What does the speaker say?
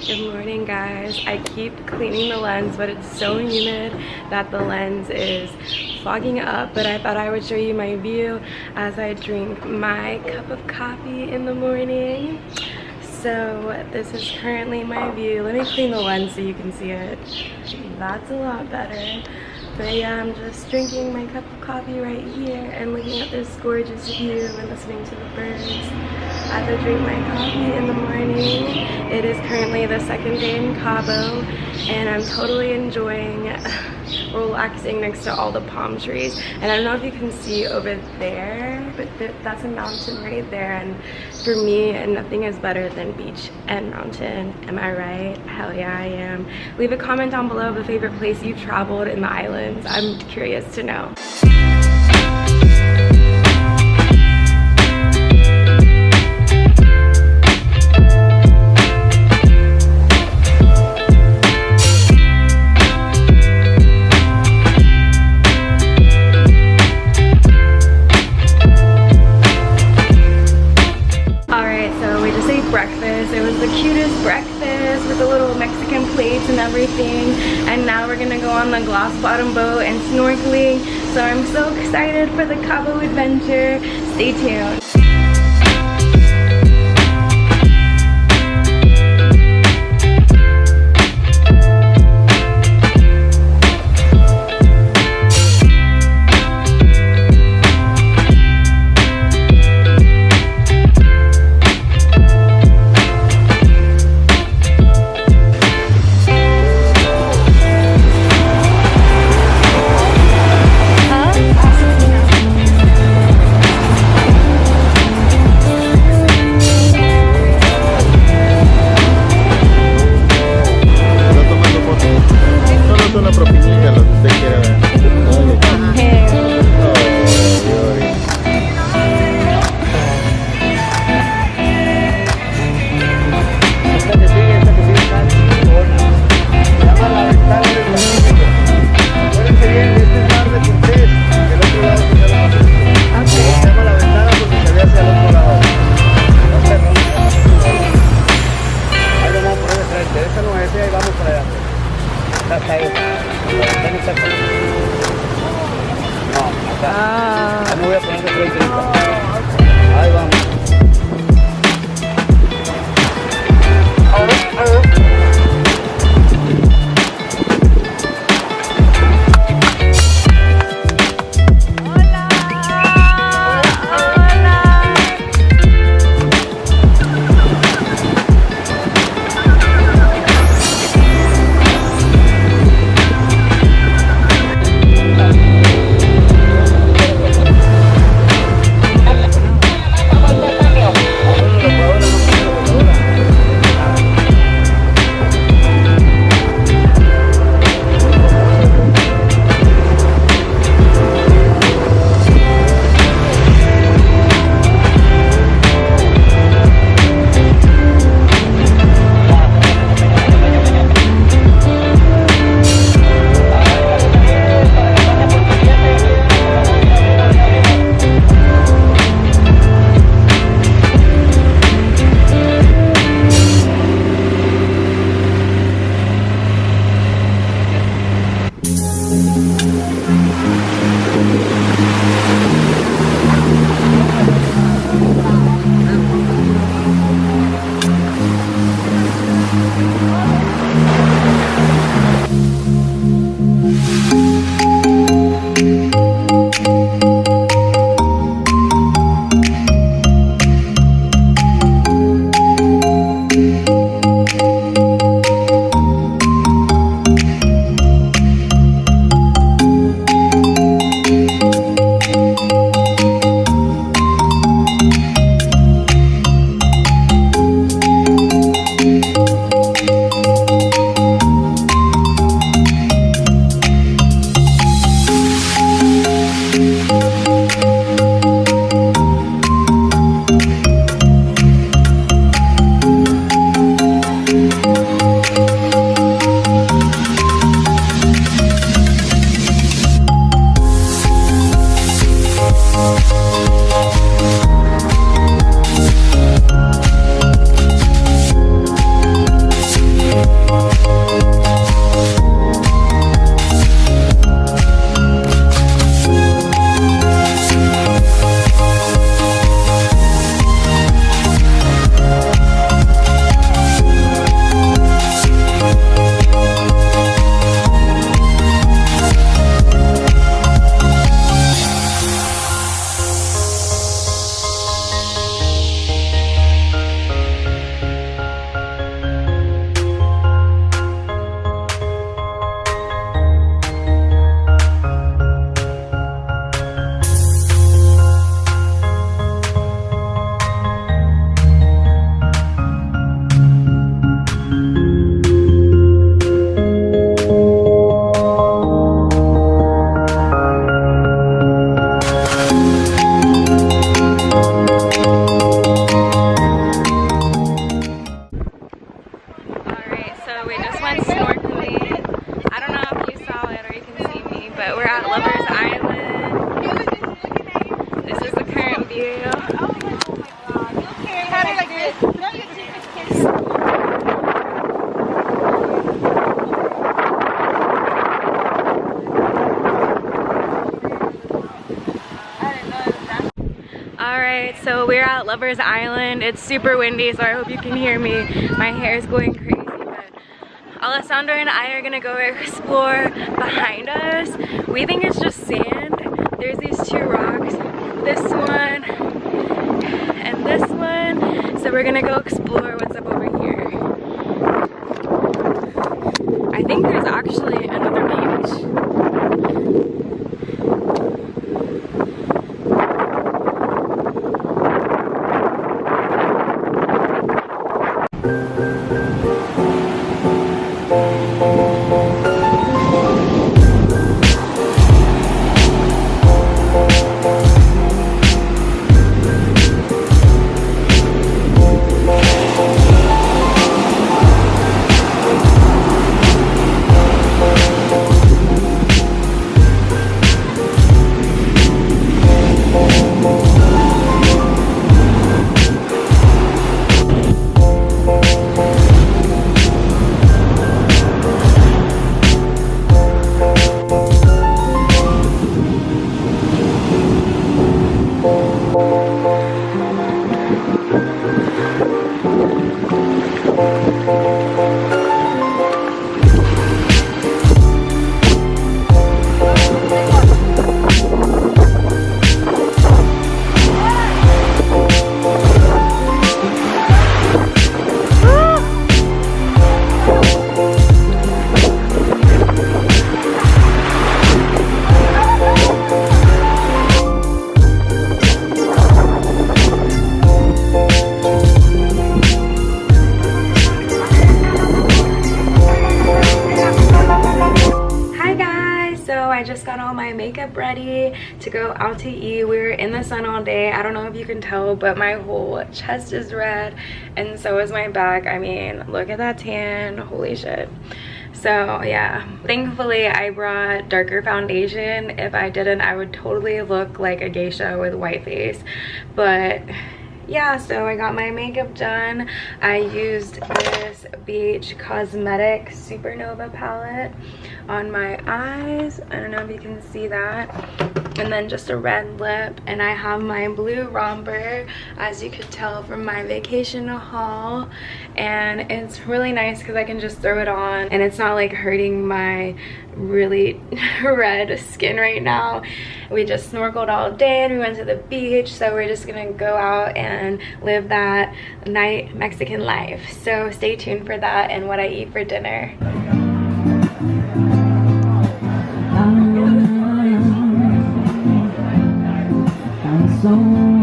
Good morning, guys. I keep cleaning the lens, but it's so humid that the lens is fogging up, but I thought I would show you my view as I drink my cup of coffee in the morning. So this is currently my view. Let me clean the lens so you can see it. That's a lot better. But yeah, I'm just drinking my cup of coffee right here and looking at this gorgeous view and listening to the birds as I drink my coffee in the morning. It is currently the second day in Cabo, and I'm totally enjoying relaxing next to all the palm trees. And I don't know if you can see over there, but that's a mountain right there, and for me, nothing is better than beach and mountain. Am I right? Hell yeah, I am. Leave a comment down below of a favorite place you've traveled in the islands. I'm curious to know. Breakfast. It was the cutest breakfast with the little Mexican plates and everything, and now we're gonna go on the glass bottom boat and snorkeling, so I'm so excited for the Cabo adventure. Stay tuned. Me voy a poner de frente. Ahí vamos. So we just went snorkeling. I don't know if you saw it or you can see me, but we're at Lover's Island. This is the current view. Alright, so we're at Lover's Island. It's super windy, so I hope you can hear me. My hair is going crazy, but Alessandro and I are gonna go explore behind us. We think it's just sand. There's these two rocks, this one and this one. So we're gonna go explore what's up over here. I think there's actually another beach. I just got all my makeup ready to go out to eat. We were in the sun all day. I don't know if you can tell, but my whole chest is red and so is my back. I mean, look at that tan, holy shit. So yeah, thankfully I brought darker foundation. If I didn't, I would totally look like a geisha with white face. But yeah, so I got my makeup done. I used this Beach Cosmetics Supernova palette on my eyes. I don't know if you can see that. And then just a red lip. And I have my blue romper, as you could tell from my vacation haul. And it's really nice because I can just throw it on and it's not like hurting my really red skin right now. We just snorkeled all day and we went to the beach, so we're just gonna go out and live that night Mexican life. So stay tuned for that and what I eat for dinner. I'm so